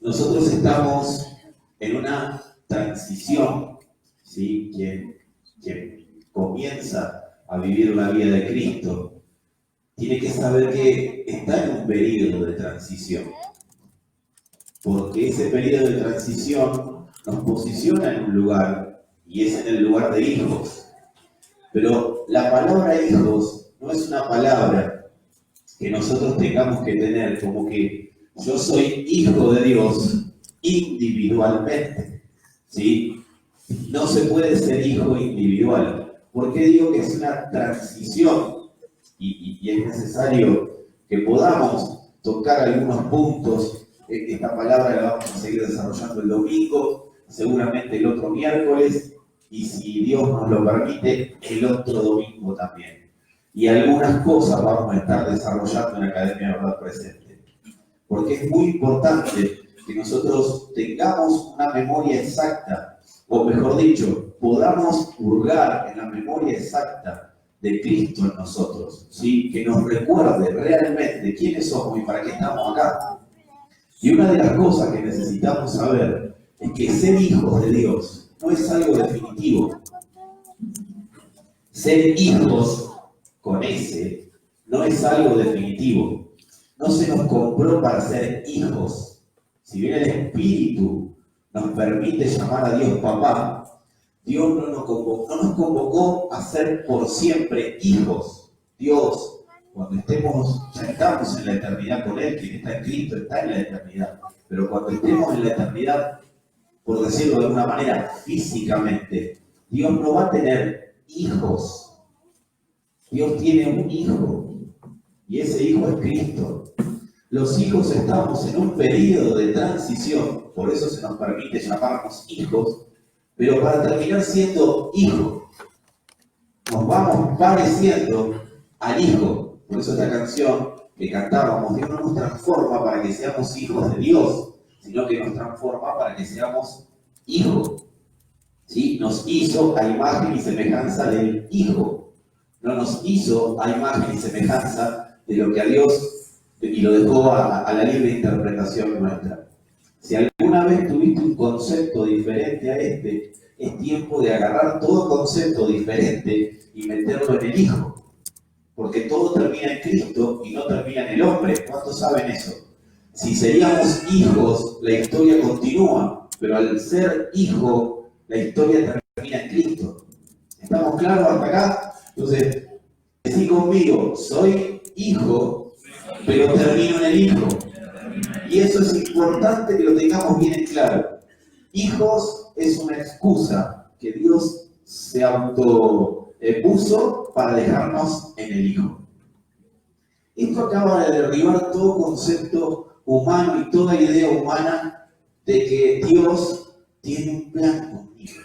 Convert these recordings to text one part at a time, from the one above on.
nosotros estamos en una transición, ¿sí? Quien comienza a vivir la vida de Cristo tiene que saber que está en un periodo de transición, porque ese periodo de transición nos posiciona en un lugar, y es en el lugar de hijos. Pero la palabra hijos no es una palabra que nosotros tengamos que tener como que yo soy hijo de Dios individualmente, ¿sí? No se puede ser hijo individual. ¿Por qué digo que es una transición? Y es necesario que podamos tocar algunos puntos. Esta palabra la vamos a seguir desarrollando el domingo, seguramente el otro miércoles, y si Dios nos lo permite, el otro domingo también. Y algunas cosas vamos a estar desarrollando en Academia Verdad Presente. Porque es muy importante que nosotros tengamos una memoria exacta, o mejor dicho, podamos hurgar en la memoria exacta de Cristo en nosotros, ¿sí? Que nos recuerde realmente quiénes somos y para qué estamos acá. Y una de las cosas que necesitamos saber es que ser hijos de Dios no es algo definitivo. Ser hijos con S no es algo definitivo. No se nos compró para ser hijos. Si bien el Espíritu nos permite llamar a Dios papá, Dios no nos convocó a ser por siempre hijos. Dios, cuando ya estamos en la eternidad con Él, quien está en Cristo está en la eternidad. Pero cuando estemos en la eternidad, por decirlo de alguna manera, físicamente, Dios no va a tener hijos. Dios tiene un hijo, y ese hijo es Cristo. Los hijos estamos en un periodo de transición, por eso se nos permite llamarnos hijos, pero para terminar siendo hijo, nos vamos pareciendo al hijo. Por eso esta canción que cantábamos, Dios no nos transforma para que seamos hijos de Dios, sino que nos transforma para que seamos hijos. ¿Sí? Nos hizo a imagen y semejanza del Hijo. No nos hizo a imagen y semejanza de lo que a Dios, y lo dejó a la libre interpretación nuestra. Si alguna vez tuviste un concepto diferente a este, es tiempo de agarrar todo concepto diferente y meterlo en el Hijo. Porque todo termina en Cristo y no termina en el hombre. ¿Cuántos saben eso? Si seríamos hijos, la historia continúa, pero al ser hijo, la historia termina en Cristo. ¿Estamos claros hasta acá? Entonces, decí conmigo, soy hijo, pero termino en el Hijo. Y eso es importante que lo tengamos bien en claro. Hijos es una excusa que Dios se autopuso para dejarnos en el Hijo. Esto acaba de derribar todo concepto humano y toda idea humana de que Dios tiene un plan conmigo.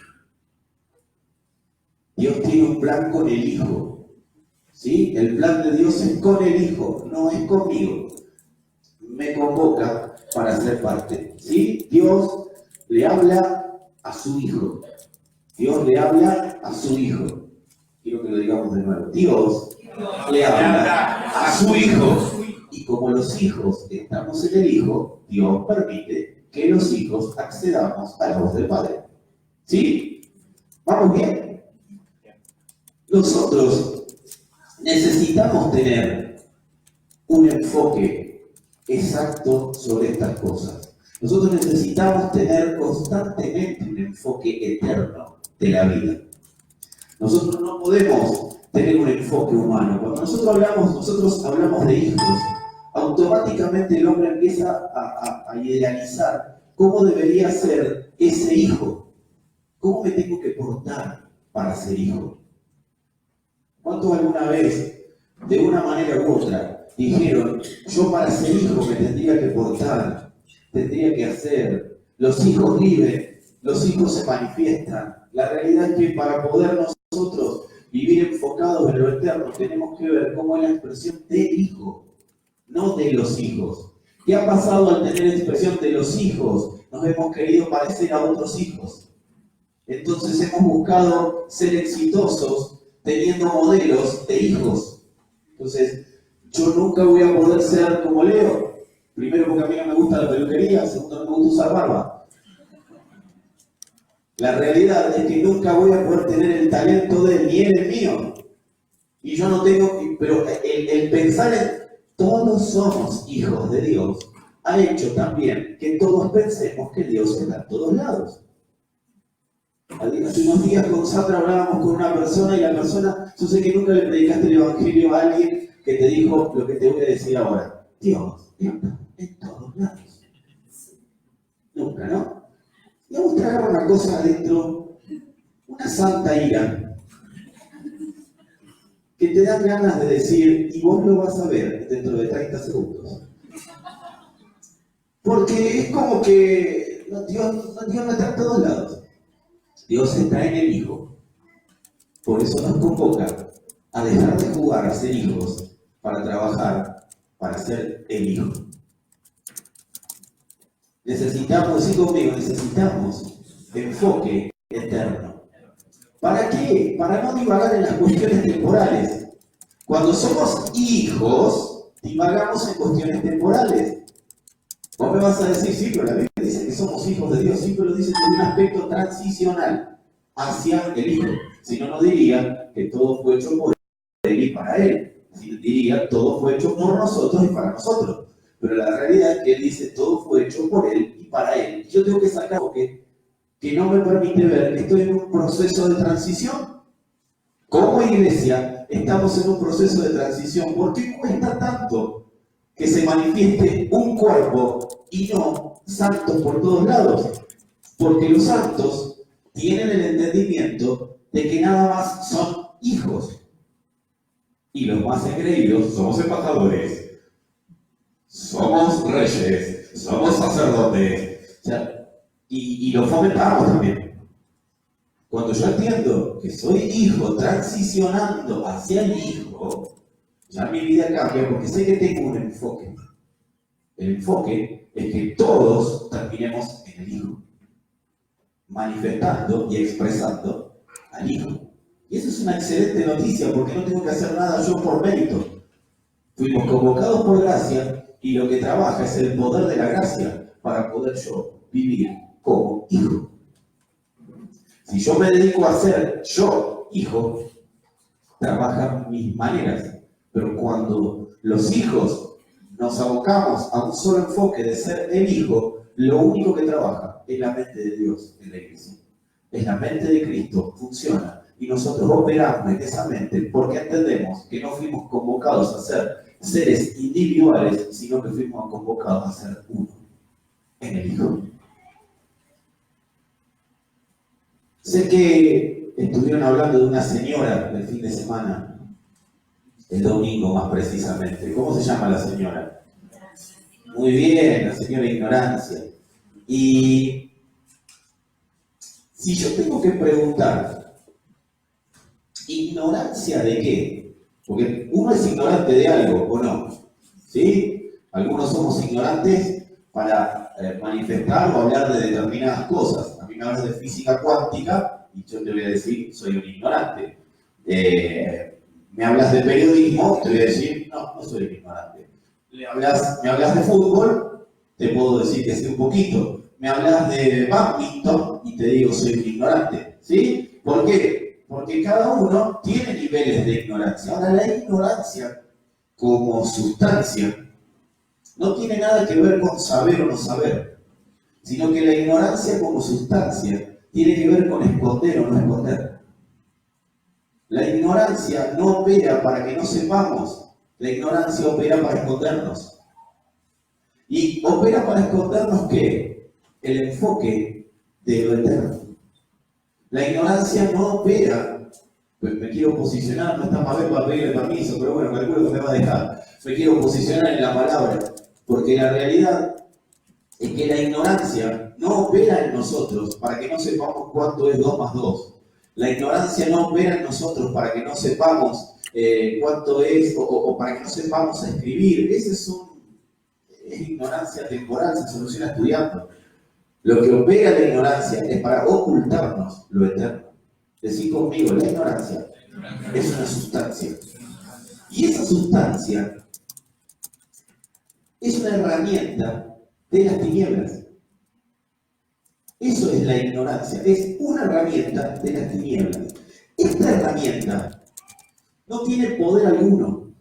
Dios tiene un plan con el Hijo. ¿Sí? El plan de Dios es con el Hijo, no es conmigo. Me convoca para ser parte. ¿Sí? Dios le habla a su Hijo. Dios le habla a su Hijo. Quiero que lo digamos de nuevo. Dios le habla a su Hijo. Y como los hijos estamos en el Hijo, Dios permite que los hijos accedamos a la voz del Padre. ¿Sí? ¿Vamos bien? Nosotros necesitamos tener un enfoque exacto sobre estas cosas. Nosotros necesitamos tener constantemente un enfoque eterno de la vida. Nosotros no podemos tener un enfoque humano. Cuando nosotros hablamos de hijos, automáticamente el hombre empieza a idealizar cómo debería ser ese hijo. ¿Cómo me tengo que portar para ser hijo? ¿Cuántos alguna vez, de una manera u otra, dijeron, yo para ser hijo me tendría que portar, tendría que hacer? Los hijos viven, los hijos se manifiestan. La realidad es que para poder nosotros vivir enfocados en lo eterno, tenemos que ver cómo es la expresión del hijo, no de los hijos. ¿Qué ha pasado al tener la expresión de los hijos? Nos hemos querido parecer a otros hijos. Entonces hemos buscado ser exitosos teniendo modelos de hijos. Entonces, yo nunca voy a poder ser como Leo, Primero porque a mí no me gusta la peluquería, segundo no me gusta usar barba. La realidad es que nunca voy a poder tener el talento de él, ni él el mío. Y yo no tengo, pero el pensar en todos somos hijos de Dios ha hecho también que todos pensemos que Dios está en todos lados. Hace unos días con Sandra hablábamos con una persona y la persona, yo sé que nunca le predicaste el evangelio a alguien que te dijo lo que te voy a decir ahora. Dios está en todos lados. Nunca, ¿no? Y a vos te agarra una cosa adentro, una santa ira, que te dan ganas de decir, y vos lo vas a ver dentro de 30 segundos. Porque es como que Dios no está en todos lados. Dios está en el Hijo. Por eso nos convoca a dejar de jugar a ser hijos para trabajar para ser el Hijo. Necesitamos, sí conmigo, necesitamos enfoque eterno. ¿Para qué? Para no divagar en las cuestiones temporales. Cuando somos hijos, divagamos en cuestiones temporales. Vos me vas a decir, sí, pero la Biblia dice que somos hijos de Dios, sí, pero dice que hay un aspecto transicional hacia el Hijo. Si no, no diría que todo fue hecho por Él y para Él. Si diría, todo fue hecho por nosotros y para nosotros. Pero la realidad es que Él dice, todo fue hecho por Él y para Él. Y yo tengo que sacar algo que no me permite ver que estoy en un proceso de transición. Como iglesia, estamos en un proceso de transición. ¿Por qué cuesta tanto que se manifieste un cuerpo y no santos por todos lados? Porque los santos tienen el entendimiento de que nada más son hijos. Y los más engreídos somos embajadores, somos reyes, somos sacerdotes. O sea, y lo fomentamos también. Cuando yo entiendo que soy hijo transicionando hacia el Hijo, ya mi vida cambia porque sé que tengo un enfoque. El enfoque es que todos terminemos en el Hijo, manifestando y expresando al Hijo. Y eso es una excelente noticia porque no tengo que hacer nada yo por mérito. Fuimos convocados por gracia y lo que trabaja es el poder de la gracia para poder yo vivir como hijo. Si yo me dedico a ser yo hijo, trabajan mis maneras. Pero cuando los hijos nos abocamos a un solo enfoque de ser el Hijo, lo único que trabaja es la mente de Dios en la iglesia. Es la mente de Cristo, funciona. Y nosotros operamos en esa mente porque entendemos que no fuimos convocados a ser seres individuales, sino que fuimos convocados a ser uno en el Hijo. Sé que estuvieron hablando de una señora del fin de semana, el domingo más precisamente. ¿Cómo se llama la señora? Muy bien, la señora Ignorancia. Y si yo tengo que preguntar, ¿ignorancia de qué? Porque uno es ignorante de algo, ¿o no? ¿Sí? Algunos somos ignorantes para manifestar o hablar de determinadas cosas. A mí me hablas de física cuántica y yo te voy a decir, soy un ignorante. Me hablas de periodismo, te voy a decir, no soy un ignorante. Me hablas de fútbol, te puedo decir que sé un poquito. Me hablas de badminton y te digo, soy un ignorante. ¿Sí? ¿Por qué? Porque cada uno tiene niveles de ignorancia. Ahora, la ignorancia como sustancia no tiene nada que ver con saber o no saber, sino que la ignorancia como sustancia tiene que ver con esconder o no esconder. La ignorancia no opera para que no sepamos, la ignorancia opera para escondernos. ¿Y opera para escondernos qué? El enfoque de lo eterno. La ignorancia no opera, pues me quiero posicionar, no está Mabel para pedirle permiso, pero bueno, calculo que me va a dejar. Me quiero posicionar en la palabra, porque la realidad es que la ignorancia no opera en nosotros para que no sepamos cuánto es 2 más 2. La ignorancia no opera en nosotros para que no sepamos cuánto es o para que no sepamos escribir. Esa es ignorancia temporal, se soluciona estudiando. Lo que opera la ignorancia es para ocultarnos lo eterno. Decir conmigo, la ignorancia es una sustancia. Y esa sustancia es una herramienta de las tinieblas. Eso es la ignorancia, es una herramienta de las tinieblas. Esta herramienta no tiene poder alguno,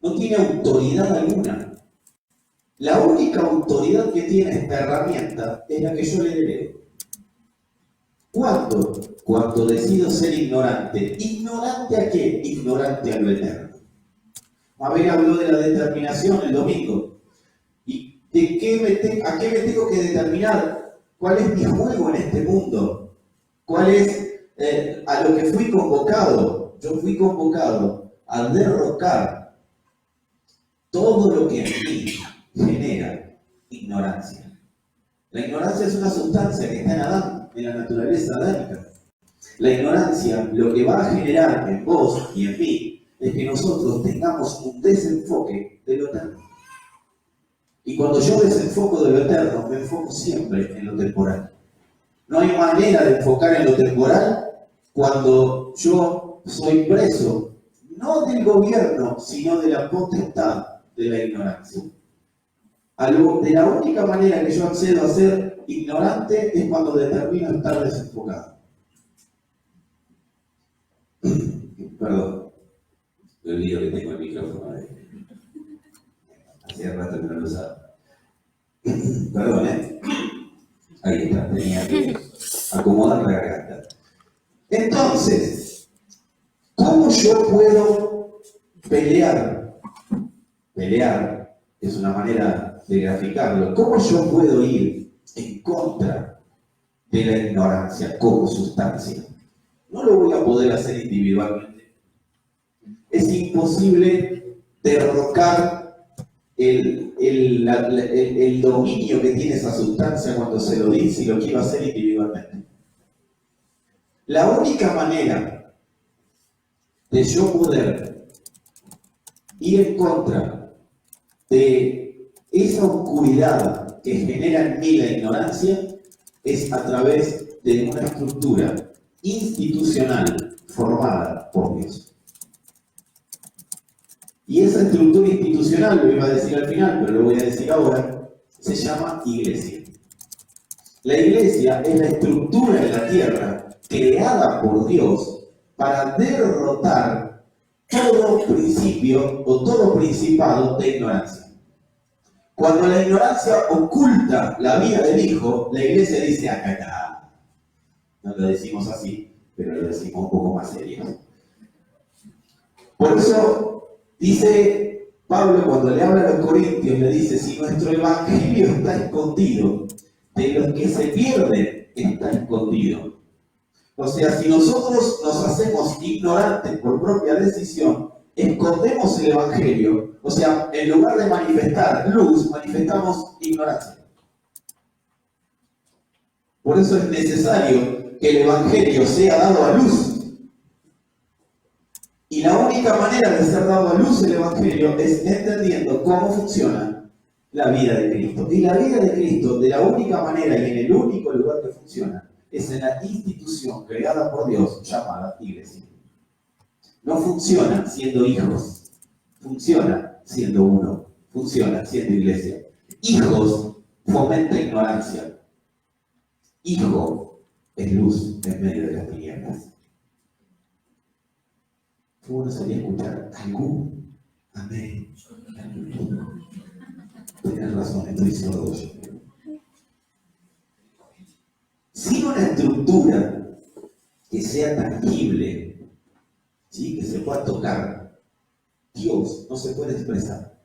no tiene autoridad alguna. La única autoridad que tiene esta herramienta es la que yo le delego. ¿Cuándo? Cuando decido ser ignorante. ¿Ignorante a qué? Ignorante a lo eterno. Mabel habló de la determinación el domingo. ¿Y a qué me tengo que determinar? ¿Cuál es mi juego en este mundo? ¿Cuál es a lo que fui convocado? Yo fui convocado a derrocar todo lo que en mí genera ignorancia. La ignorancia es una sustancia que está en Adán, en la naturaleza adánica. La ignorancia lo que va a generar en vos y en mí es que nosotros tengamos un desenfoque de lo eterno. Y cuando yo desenfoco de lo eterno, me enfoco siempre en lo temporal. No hay manera de enfocar en lo temporal cuando yo soy preso, no del gobierno, sino de la potestad de la ignorancia. De la única manera que yo accedo a ser ignorante es cuando determino estar desenfocado. Perdón, me olvido que tengo el micrófono ahí. Hacía rato que no lo usaba. Perdón, ahí está, tenía que acomodar la garganta. Entonces, ¿cómo yo puedo pelear? Pelear es una manera de graficarlo. ¿Cómo yo puedo ir en contra de la ignorancia como sustancia? No lo voy a poder hacer individualmente. Es imposible derrocar el dominio que tiene esa sustancia cuando se lo dice y lo quiero hacer individualmente. La única manera de yo poder ir en contra de esa oscuridad que genera en mí la ignorancia es a través de una estructura institucional formada por Dios. Y esa estructura institucional, lo iba a decir al final, pero lo voy a decir ahora, se llama iglesia. La iglesia es la estructura en la tierra creada por Dios para derrotar todo principio o todo principado de ignorancia. Cuando la ignorancia oculta la vida del Hijo, la iglesia dice, acá está. No lo decimos así, pero lo decimos un poco más serio. Por eso dice Pablo cuando le habla a los corintios, le dice, si nuestro evangelio está escondido, de los que se pierden está escondido. O sea, si nosotros nos hacemos ignorantes por propia decisión, escondemos el evangelio. O sea, en lugar de manifestar luz, manifestamos ignorancia. Por eso es necesario que el evangelio sea dado a luz. Y la única manera de ser dado a luz el evangelio es entendiendo cómo funciona la vida de Cristo. Y la vida de Cristo, de la única manera y en el único lugar que funciona, es en la institución creada por Dios llamada iglesia. No funciona siendo hijos, funciona siendo uno, funciona siendo iglesia. Hijos fomenta ignorancia. Hijo es luz en medio de las tinieblas. Fue bueno salir a escuchar algún amén. Tienes razón, estoy sordo yo. Sin una estructura que sea tangible, ¿sí? Que se pueda tocar, Dios no se puede expresar.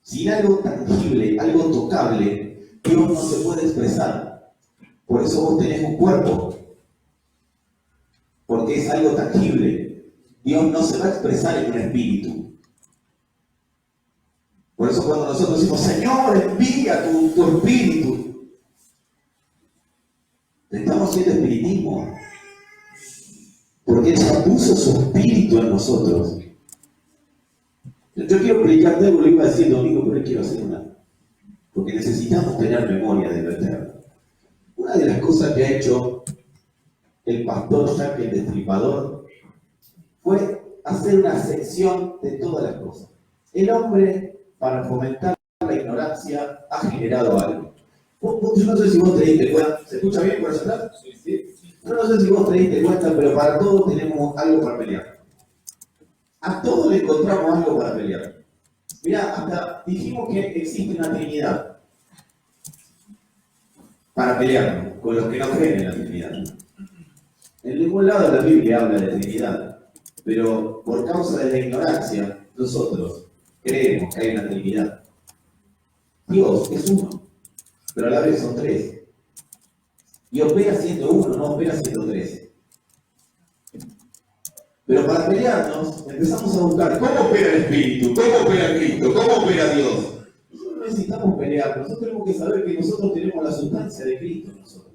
Sin algo tangible, algo tocable, Dios no se puede expresar. Por eso vos tenés un cuerpo, porque es algo tangible. Dios no se va a expresar en un espíritu. Por eso cuando nosotros decimos, Señor, envía tu espíritu, estamos haciendo espiritismo. Porque Él ya puso su espíritu en nosotros. Yo quiero predicarte algo, lo iba a decir el domingo, pero quiero hacer una. Porque necesitamos tener memoria de lo eterno. Una de las cosas que ha hecho el pastor Jack el Destripador fue hacer una sección de todas las cosas. El hombre para fomentar la ignorancia ha generado algo. Yo no sé si vos te diste cuenta, ¿se escucha bien por allá? Sí. Yo no sé si vos te diste cuenta, pero para todos tenemos algo para pelear. A todos le encontramos algo para pelear. Mirá, hasta dijimos que existe una Trinidad para pelear con los que no creen en la Trinidad. En ningún lado de la Biblia habla de Trinidad, pero por causa de la ignorancia, nosotros creemos que hay una Trinidad. Dios es uno, pero a la vez son tres. Y opera siendo uno, no opera siendo tres. Pero para pelearnos, empezamos a buscar cómo opera el Espíritu, cómo opera Cristo, cómo opera Dios. Nosotros no necesitamos pelear, nosotros tenemos que saber que nosotros tenemos la sustancia de Cristo. Nosotros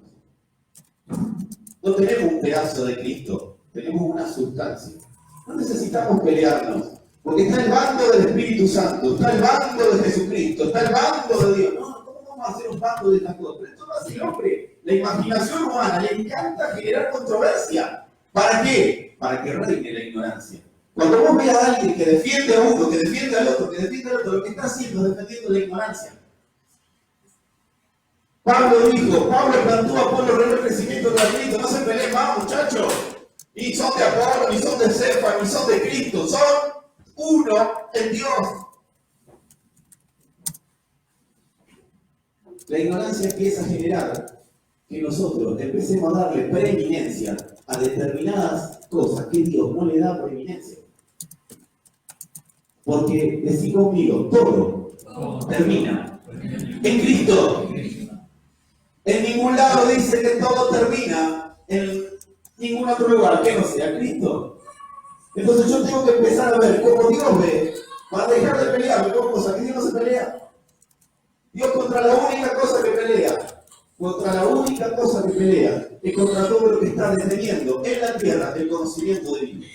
no tenemos un pedazo de Cristo, tenemos una sustancia. No necesitamos pelearnos, porque está el bando del Espíritu Santo, está el bando de Jesucristo, está el bando de Dios. No, ¿cómo vamos a hacer un bando de estas cosas? Pero esto lo hace el hombre. La imaginación humana le encanta generar controversia. ¿Para qué? Para que reine la ignorancia. Cuando vos veas a alguien que defiende a uno, que defiende al otro, que defiende al otro, lo que está haciendo es defendiendo la ignorancia. Pablo dijo, Pablo plantó a Apolo en el crecimiento gratuito, no se peleen más, muchachos. Ni son de Apolo, ni son de Cefa, ni son de Cristo, son uno en Dios. La ignorancia empieza a generar que nosotros empecemos a darle preeminencia a determinadas cosas que Dios no le da preeminencia. Porque, decí conmigo, todo termina en Cristo. En ningún lado dice que todo termina en ningún otro lugar que no sea Cristo. Entonces yo tengo que empezar a ver cómo Dios ve para dejar de pelear con cosas que Dios no se pelea. Dios contra la única cosa que pelea, es contra todo lo que está deteniendo en la tierra el conocimiento de Dios.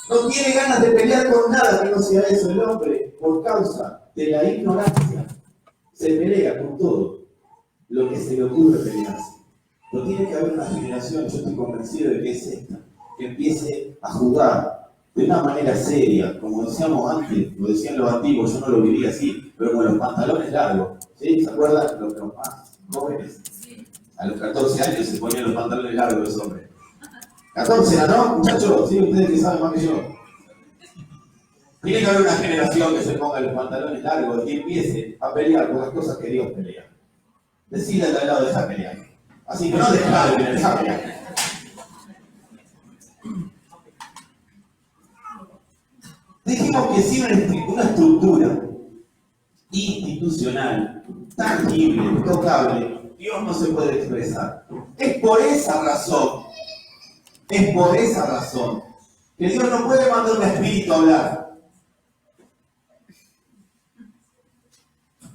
No tiene ganas de pelear con nada que no sea eso. El hombre, por causa de la ignorancia, se pelea con todo lo que se le ocurre pelearse. Pero tiene que haber una generación, yo estoy convencido de que es esta, que empiece a jugar de una manera seria, como decíamos antes, lo decían los antiguos, yo no lo viví así, pero con los pantalones largos. ¿Sí? ¿Se acuerdan? Los más jóvenes. A los 14 años se ponían los pantalones largos los hombres. 14, ¿no? Muchachos, ¿sí? Ustedes que saben más que yo. Tiene que haber una generación que se ponga los pantalones largos y empiece a pelear por las cosas que Dios pelea. Decida al lado de esa pelea. Así que no dejar de esa pelea. Dijimos que sin una estructura institucional, tangible, tocable, Dios no se puede expresar. Es por esa razón que Dios no puede mandar un espíritu a hablar.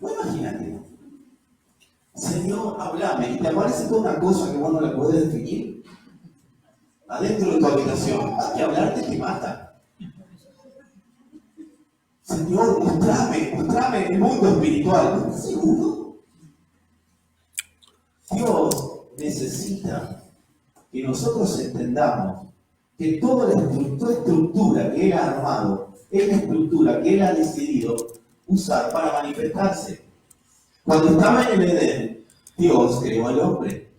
Vos imagínate, Señor, hablame, y te aparece toda una cosa que vos no la podés definir adentro de tu habitación. Hay que hablarte, te mata. Señor, mostrame el mundo espiritual. ¿Estás seguro? Dios necesita que nosotros entendamos que toda la estructura que Él ha armado es la estructura que Él ha decidido usar para manifestarse. Cuando estaba en el Edén, Dios creó al hombre.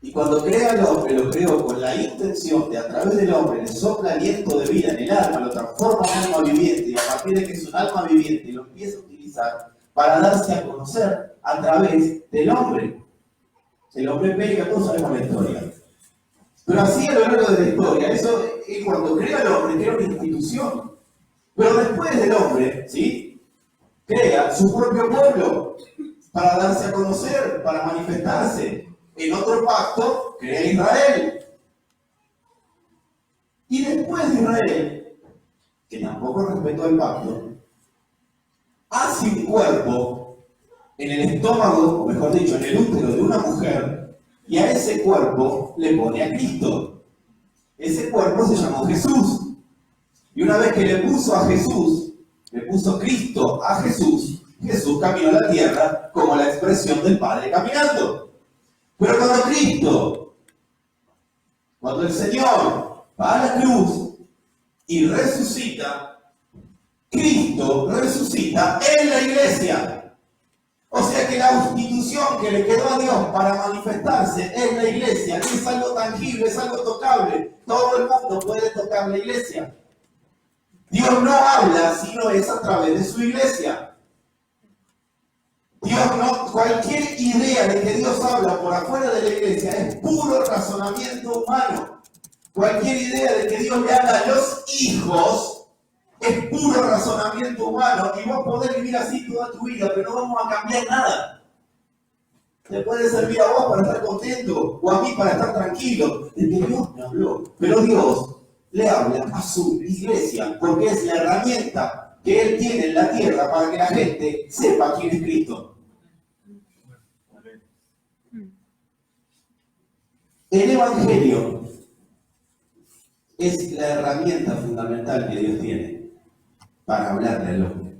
Y cuando crea al hombre, lo creó con la intención de a través del hombre le sopla aliento de vida en el alma, lo transforma en alma viviente, y a partir de que es un alma viviente, lo empieza a utilizar para darse a conocer a través del hombre. El hombre peca, todos sabemos la historia. Pero así a lo largo de la historia, eso es cuando crea al hombre, crea una institución. Pero después del hombre, ¿sí?, crea su propio pueblo para darse a conocer, para manifestarse. En otro pacto, crea Israel. Y después de Israel, que tampoco respetó el pacto, hace un cuerpo en el estómago, o mejor dicho, en el útero de una mujer, y a ese cuerpo le pone a Cristo. Ese cuerpo se llamó Jesús. Y una vez que le puso a Jesús, le puso Cristo a Jesús, Jesús caminó a la tierra como la expresión del Padre caminando. Pero cuando el Señor va a la cruz y resucita, Cristo Cristo resucita en la iglesia. O sea que la institución que le quedó a Dios para manifestarse en la iglesia no es algo tangible, es algo tocable. Todo el mundo puede tocar la iglesia. Dios no habla sino es a través de su iglesia. Dios no, cualquier idea de que Dios habla por afuera de la iglesia es puro razonamiento humano. Cualquier idea de que Dios le habla a los hijos es puro razonamiento humano y vos podés vivir así toda tu vida, pero no vamos a cambiar nada. Te puede servir a vos para estar contento o a mí para estar tranquilo. De que Dios me habló, pero Dios le habla a su iglesia porque es la herramienta que Él tiene en la tierra para que la gente sepa quién es Cristo. El Evangelio es la herramienta fundamental que Dios tiene para hablarle al hombre,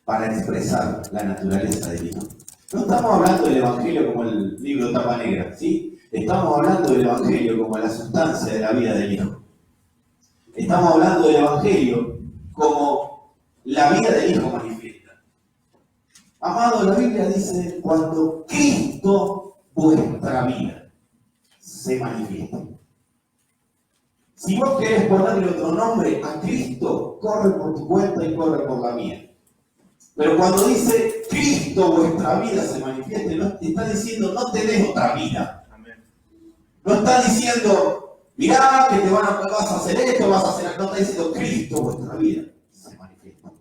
para expresar la naturaleza de Dios. No estamos hablando del Evangelio como el libro tapa negra, ¿sí? Estamos hablando del Evangelio como la sustancia de la vida del Hijo. Estamos hablando del Evangelio como la vida del Hijo manifiesta. Amado, la Biblia dice, cuando Cristo, vuestra vida, se manifiesta. Si vos querés ponerle otro nombre a Cristo, corre por tu cuenta y corre por la mía. Pero cuando dice Cristo, vuestra vida se manifieste, no está diciendo no tenés otra vida. No está diciendo, mirá que vas a hacer esto, vas a hacer. No está diciendo Cristo, vuestra vida se manifiesta.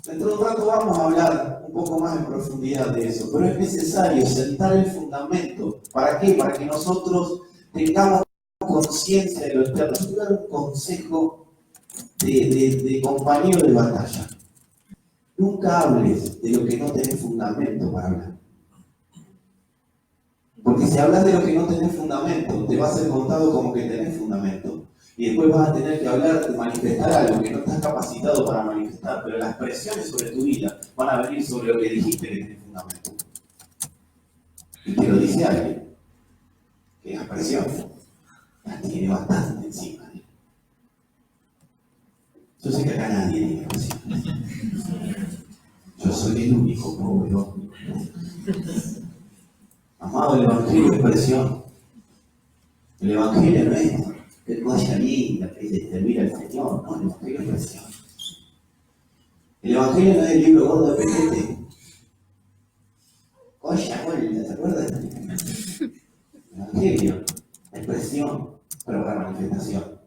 Dentro de un rato vamos a hablar un poco más en profundidad de eso, pero es necesario sentar el fundamento. ¿Para qué? Para que nosotros tengamos conciencia de lo externo. Yo te voy a dar un consejo de compañero de batalla. Nunca hables de lo que no tenés fundamento para hablar. Porque si hablas de lo que no tenés fundamento, te va a ser contado como que tenés fundamento. Y después vas a tener que hablar, de manifestar algo que no estás capacitado para manifestar. Pero las presiones sobre tu vida van a venir sobre lo que dijiste que tenés fundamento. Y te lo dice alguien que la presión la tiene bastante encima. Yo sé que acá nadie tiene presión. Yo soy el único pobre hombre. Amado, el Evangelio es presión. El Evangelio no es que cosa linda, que es servir al Señor. No, el Evangelio es presión. El Evangelio no es el libro gordo de Petete. Olla, vuelta, ¿te acuerdas? El Evangelio es presión, pero para manifestación.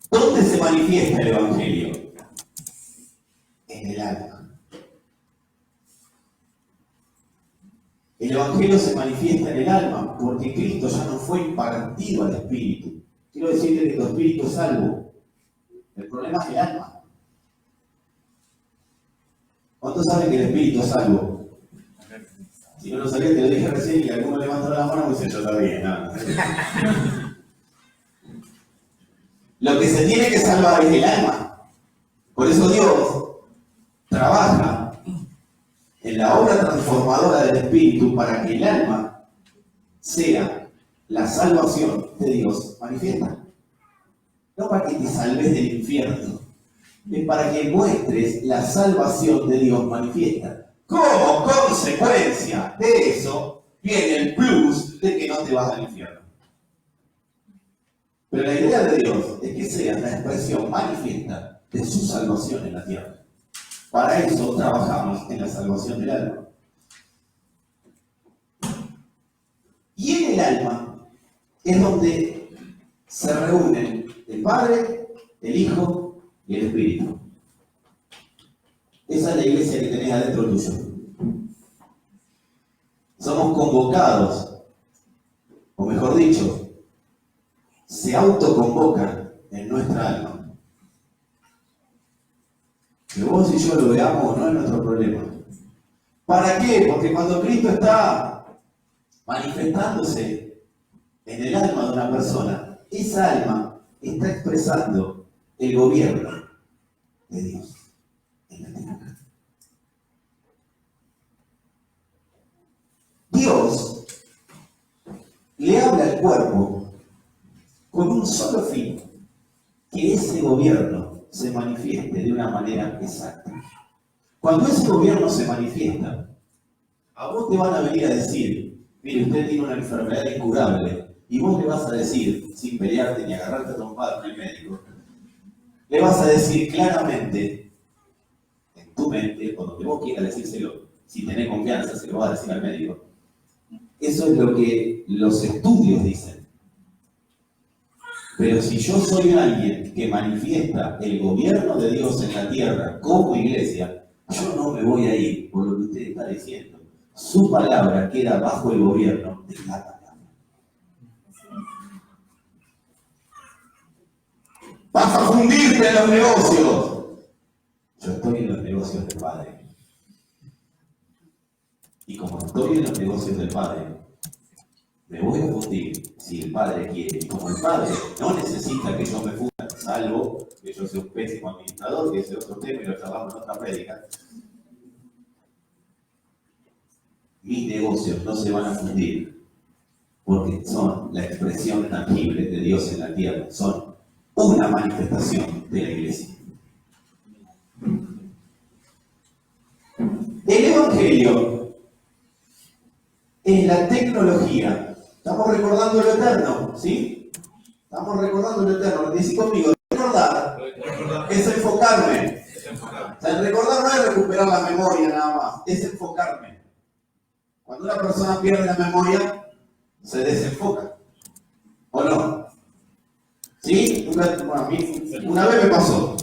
¿Dónde se manifiesta el Evangelio? En el alma. El Evangelio se manifiesta en el alma porque Cristo ya no fue impartido al Espíritu. Quiero decirte que tu Espíritu es salvo. El problema es el alma. ¿Cuántos saben que el Espíritu es salvo? Si no lo sabías, te lo dije recién y alguno levantó la mano y dice, yo sabía, no. Lo que se tiene que salvar es el alma. Por eso Dios trabaja en la obra transformadora del Espíritu para que el alma sea la salvación de Dios manifiesta. No para que te salves del infierno, es para que muestres la salvación de Dios manifiesta. Como consecuencia de eso viene el plus de que no te vas al infierno. Pero la idea de Dios es que seas la expresión manifiesta de su salvación en la tierra. Para eso trabajamos en la salvación del alma. Y en el alma es donde se reúnen el Padre, el Hijo y el Espíritu. Esa es la iglesia que tenés adentro tuyo. Somos convocados, o mejor dicho, se autoconvocan en nuestra alma. Que vos y yo lo veamos no es nuestro problema. ¿Para qué? Porque cuando Cristo está manifestándose en el alma de una persona, esa alma está expresando el gobierno de Dios en la tierra. Dios le habla al cuerpo con un solo fin, que ese gobierno se manifieste de una manera exacta. Cuando ese gobierno se manifiesta, a vos te van a venir a decir, mire, usted tiene una enfermedad incurable, y vos le vas a decir, sin pelearte ni agarrarte a trompadas con el médico, le vas a decir claramente, en tu mente, o donde vos quieras decírselo, si tenés confianza, se lo vas a decir al médico. Eso es lo que los estudios dicen. Pero si yo soy alguien que manifiesta el gobierno de Dios en la tierra como iglesia, yo no me voy a ir por lo que usted está diciendo. Su palabra queda bajo el gobierno de la palabra. Vas a fundirte en los negocios. Yo estoy en los negocios del Padre. Y como estoy en los negocios del Padre, me voy a fundir si el Padre quiere. Y como el Padre no necesita que yo me funda, salvo que yo sea un pésimo administrador, que ese otro tema y lo trabajamos en otra prédica, mis negocios no se van a fundir porque son la expresión tangible de Dios en la tierra, son una manifestación de la iglesia. El Evangelio es la tecnología. Estamos recordando lo eterno, ¿sí? Estamos recordando lo eterno. Decí conmigo, recordar es enfocarme. O sea, el recordar no es recuperar la memoria nada más, es enfocarme. Cuando una persona pierde la memoria, se desenfoca. ¿O no? ¿Sí? Bueno, a mí una vez me pasó.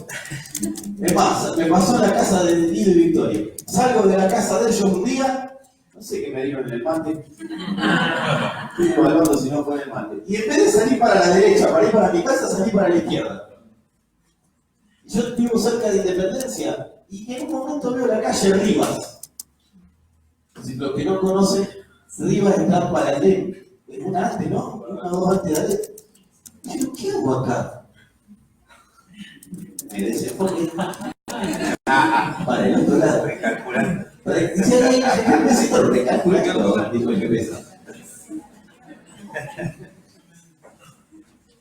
Me pasó en la casa de Nido y Victoria. Salgo de la casa de ellos un día, no sé qué me dieron en el mate. Estoy evaluando si no fue en el mate. Y en vez de salir para la derecha, para ir para mi casa, salí para la izquierda. Yo vivo cerca de Independencia y en un momento veo la calle Rivas. Si los que no conocen, Rivas está para el una antes, ¿no? Una o dos antes de Ale. Y yo, ¿qué hago acá? Me desenfoqué. Para el otro lado. Recalculando. Necesito recalculando, dijo el GPS.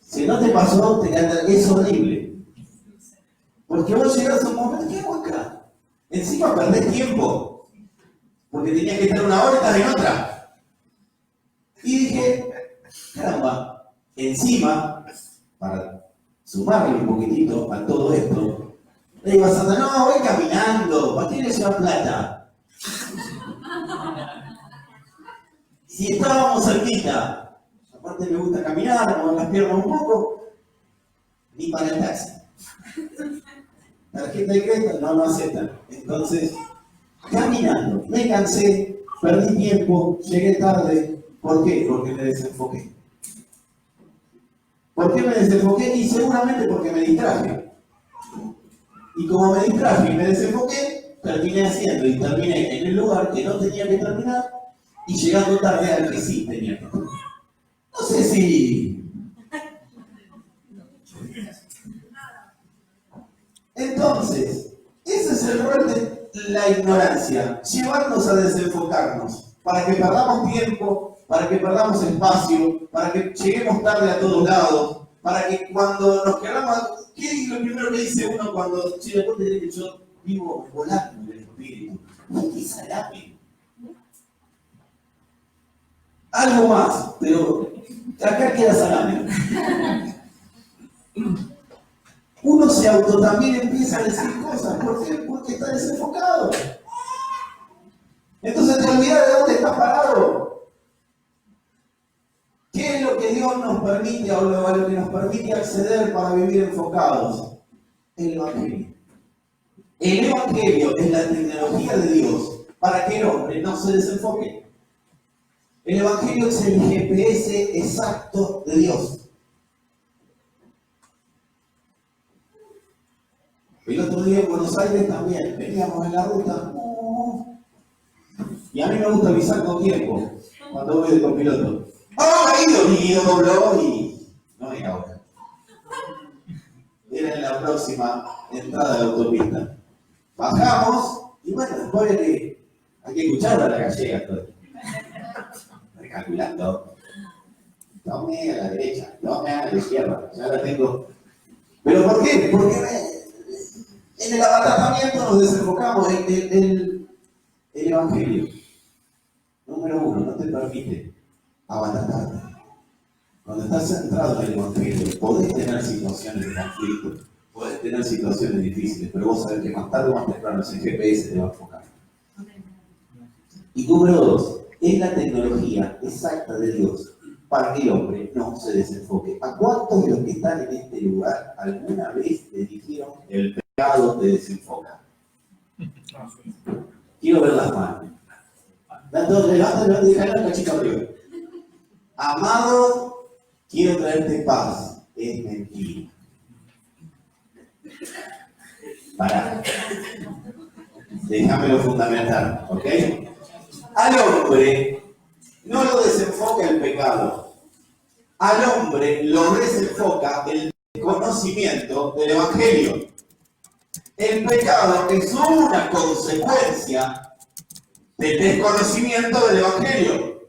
Si no te pasó, es horrible. Porque vos llegás a un momento, ¿qué hago acá? Encima perdés tiempo. Porque tenías que estar una hora y estás en otra. Y dije, caramba, encima, para sumarle un poquitito a todo esto, le digo a Santa, no, voy caminando, ¿para qué le lleva plata? Si estábamos cerquita, aparte me gusta caminar, mover las piernas un poco, ni para el taxi. Tarjeta de crédito no aceptan. Entonces, caminando, me cansé, perdí tiempo, llegué tarde. ¿Por qué? Porque me desenfoqué. ¿Por qué me desenfoqué? Y seguramente porque me distraje. Y como me distraje y me desenfoqué, terminé haciendo y terminé en el lugar que no tenía que terminar y llegando tarde al que sí tenía que terminar. No sé si... Entonces, ese es el rol de la ignorancia, llevarnos a desenfocarnos, para que perdamos tiempo, para que perdamos espacio, para que lleguemos tarde a todos lados, para que cuando nos queramos, ¿qué es lo primero que dice uno cuando después te dice que yo vivo volando en el espíritu? ¡Qué salame! Algo más, pero acá queda salame. Uno se también empieza a decir cosas. ¿Por qué? Porque está desenfocado. Entonces te olvidas de dónde estás parado. ¿Qué es lo que Dios nos permite o lo que nos permite acceder para vivir enfocados? El Evangelio. El Evangelio es la tecnología de Dios para que el hombre no se desenfoque. El Evangelio es el GPS exacto de Dios. El otro día en Buenos Aires también, veníamos en la ruta, y a mí me gusta avisar con tiempo, cuando voy de copiloto. Mi guido dobló y no era ahora. Era en la próxima entrada de la autopista. Bajamos, y bueno, después hay que escuchar a la gallega todo. Recalculando. Tomé a la derecha, tomé a la izquierda, ya la tengo ¿Pero por qué? Porque en el abaratamiento nos desenfocamos. El Evangelio, número uno, no te permite abaratarte. Cuando estás centrado en el Evangelio, podés tener situaciones de conflicto, podés tener situaciones difíciles, pero vos sabés que más tarde o más temprano ese GPS te va a enfocar. Y número dos, es la tecnología exacta de Dios para que el hombre no se desenfoque. ¿A cuántos de los que están en este lugar alguna vez le dijeron el pecado te desenfoca? Quiero ver las manos. Levanten, déjalo la chica arriba. Amado, quiero traerte paz. Es mentira. Pará. Déjamelo fundamental, ¿ok? Al hombre no lo desenfoca el pecado. Al hombre lo desenfoca el desconocimiento del Evangelio. El pecado es una consecuencia del desconocimiento del Evangelio.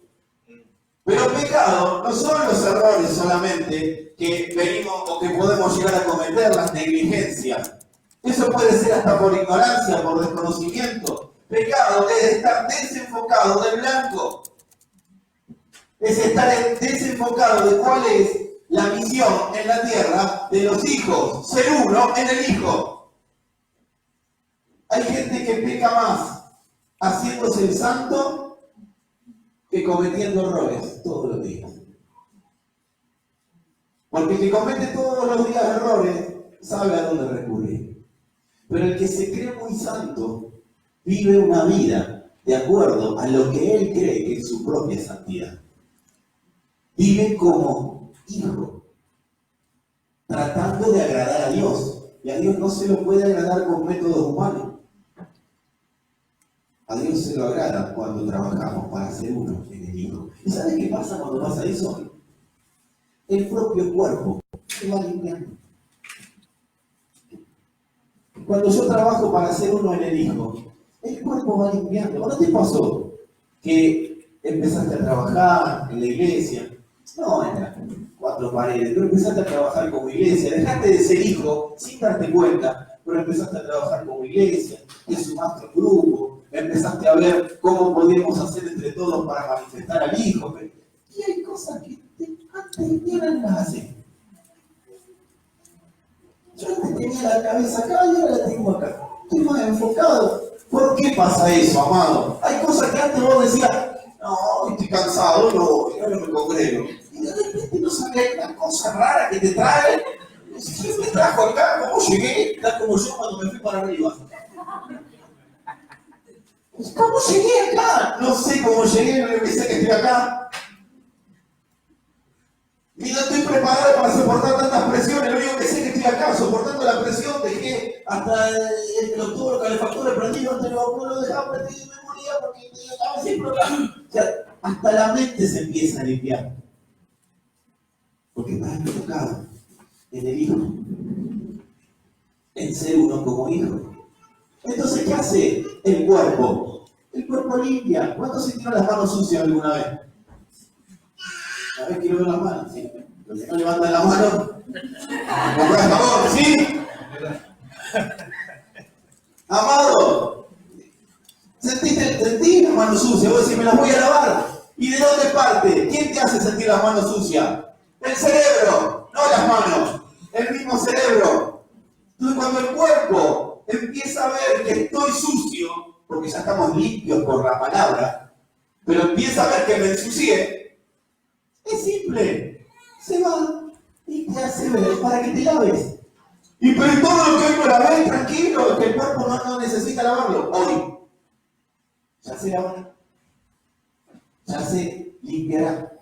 Pero pecado no son los errores solamente que venimos o que podemos llegar a cometer, las negligencias. Eso puede ser hasta por ignorancia, por desconocimiento. Pecado es estar desenfocado del blanco. Es estar desenfocado de cuál es la misión en la tierra de los hijos. Ser uno en el hijo. Hay gente que peca más haciéndose el santo que cometiendo errores todos los días. Porque el que comete todos los días errores sabe a dónde recurrir. Pero el que se cree muy santo vive una vida de acuerdo a lo que él cree que es su propia santidad. Vive como hijo, tratando de agradar a Dios. Y a Dios no se lo puede agradar con métodos humanos. A Dios se lo agrada cuando trabajamos para ser uno en el hijo. ¿Y sabes qué pasa cuando pasa eso? El propio cuerpo se va limpiando. Cuando yo trabajo para ser uno en el hijo, el cuerpo va limpiando. ¿No te pasó que empezaste a trabajar en la iglesia? No en las cuatro paredes, pero empezaste a trabajar como iglesia. Dejaste de ser hijo sin darte cuenta, pero empezaste a trabajar como iglesia, te sumaste al grupo, empezaste a ver cómo podíamos hacer entre todos para manifestar al hijo. Y hay cosas que antes ni las hacen. Yo antes tenía la cabeza acá y ahora la tengo acá. Estoy más enfocado. ¿Por qué pasa eso, amado? Hay cosas que antes vos decías, no, estoy cansado, no me congrego. Y de repente no sabes, hay una cosa rara que te trae. ¿Quién me trajo acá? ¿Cómo llegué? Estás como yo cuando me fui para arriba. ¿Cómo llegué acá? No sé cómo llegué, no sé que estoy acá. Y no estoy preparado para soportar tantas presiones, lo único que sé es que estoy acá, soportando la presión, dejé hasta el tubo de calefactor prendido, antes no lo dejaba prendido y me moría porque estaba siempre acá. O sea, hasta la mente se empieza a limpiar. Porque estás enfocado en el hijo, en ser uno como hijo. Entonces, ¿qué hace el cuerpo? El cuerpo limpia. ¿Cuántos se tiran las manos sucias alguna vez? A ver, quiero ver las manos, ¿sí? Los que no levantan la mano, por favor, ¿sí? Amado, sentí las manos sucias, vos decís, me las voy a lavar. ¿Y de dónde parte? ¿Quién te hace sentir las manos sucias? El cerebro, no las manos, el mismo cerebro. Entonces cuando el cuerpo empieza a ver que estoy sucio, porque ya estamos limpios por la palabra, pero empieza a ver que me ensucié, es simple, se va y te hace ver para que te laves. Y pero todo lo que hoy no lavé, tranquilo, que el cuerpo no necesita lavarlo. Hoy, ya se lava, ya se limpiará.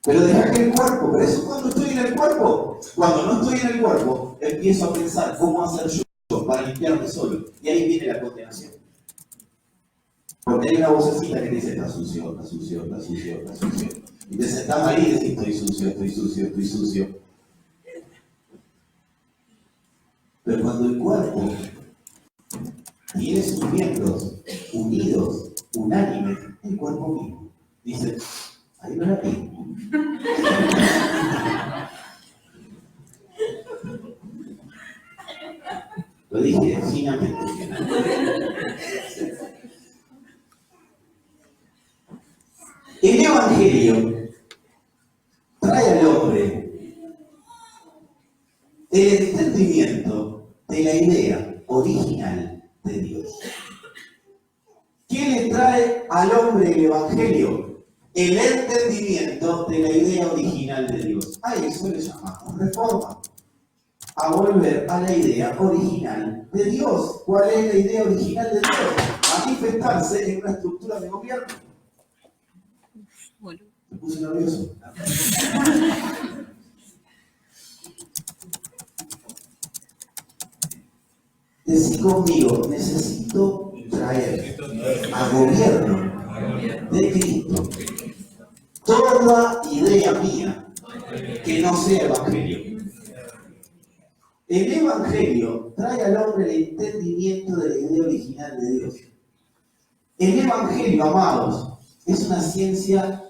Pero deja que el cuerpo, pero eso cuando estoy en el cuerpo. Cuando no estoy en el cuerpo, empiezo a pensar cómo hacer yo para limpiarme solo. Y ahí viene la condenación. Porque hay una vocecita que dice, está sucio, está sucio, está sucio, está sucio. Y te sentás ahí y decís, estoy sucio, estoy sucio, estoy sucio. Pero cuando el cuerpo tiene sus miembros unidos, unánimes, el cuerpo mismo dice, ahí no la vi. Lo dije finamente. El Evangelio trae al hombre el entendimiento de la idea original de Dios. ¿Qué le trae al hombre el Evangelio? El entendimiento de la idea original de Dios. A eso le llamamos reforma. A volver a la idea original de Dios. ¿Cuál es la idea original de Dios? Manifestarse en una estructura de gobierno. Me puse nervioso. Decí conmigo, necesito traer a gobierno de Cristo toda idea mía que no sea evangelio. El evangelio trae al hombre el entendimiento de la idea original de Dios. El evangelio, amados, es una ciencia